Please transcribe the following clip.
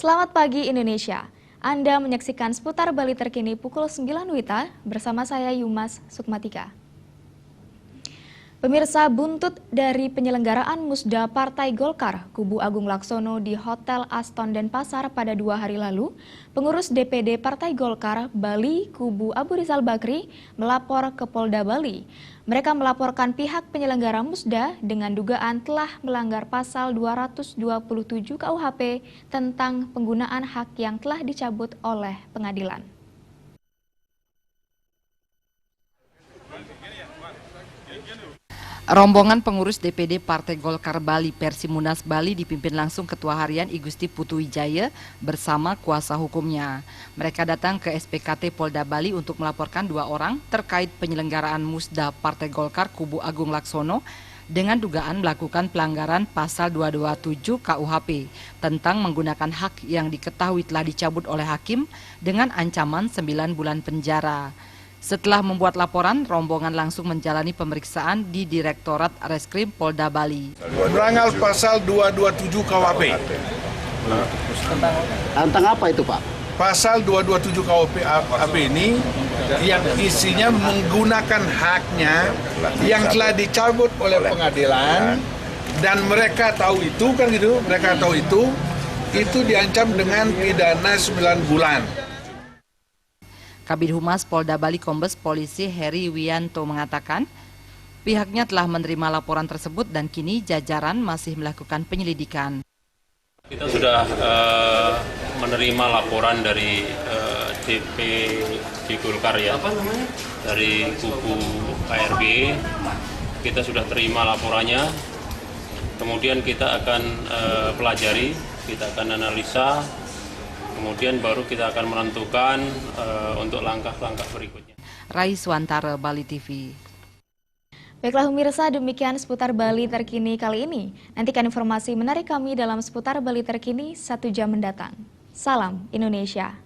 Selamat pagi Indonesia. Anda menyaksikan seputar Bali terkini pukul 9 WITA bersama saya Yumas Sukmatika. Pemirsa, buntut dari penyelenggaraan Musda Partai Golkar Kubu Agung Laksono di Hotel Aston Denpasar pada 2 hari lalu, pengurus DPD Partai Golkar Bali Kubu Abu Rizal Bakri melapor ke Polda Bali. Mereka melaporkan pihak penyelenggara Musda dengan dugaan telah melanggar pasal 227 KUHP tentang penggunaan hak yang telah dicabut oleh pengadilan. Rombongan pengurus DPD Partai Golkar Bali Persimunas Bali dipimpin langsung Ketua Harian I Gusti Putu Wijaya bersama kuasa hukumnya. Mereka datang ke SPKT Polda Bali untuk melaporkan 2 orang terkait penyelenggaraan Musda Partai Golkar Kubu Agung Laksono dengan dugaan melakukan pelanggaran pasal 227 KUHP tentang menggunakan hak yang diketahui telah dicabut oleh hakim dengan ancaman 9 bulan penjara. Setelah membuat laporan, rombongan langsung menjalani pemeriksaan di Direktorat Reskrim Polda Bali. Melanggar pasal 227 KUHP. Tentang apa itu, Pak? Pasal 227 KUHP ini yang isinya menggunakan haknya yang telah dicabut oleh pengadilan dan mereka tahu itu kan gitu, mereka tahu itu diancam dengan pidana 9 bulan. Kabid Humas Polda Bali Kombes Polisi Heri Wianto mengatakan pihaknya telah menerima laporan tersebut dan kini jajaran masih melakukan penyelidikan. Kita sudah menerima laporan dari DPD Golkar ya, dari kubu KRB. Kita sudah terima laporannya, kemudian kita akan pelajari, kita akan analisa. Kemudian baru kita akan menentukan untuk langkah-langkah berikutnya. Raiswantara, Bali TV. Baiklah pemirsa, demikian seputar Bali terkini kali ini. Nantikan informasi menarik kami dalam seputar Bali terkini 1 jam mendatang. Salam Indonesia.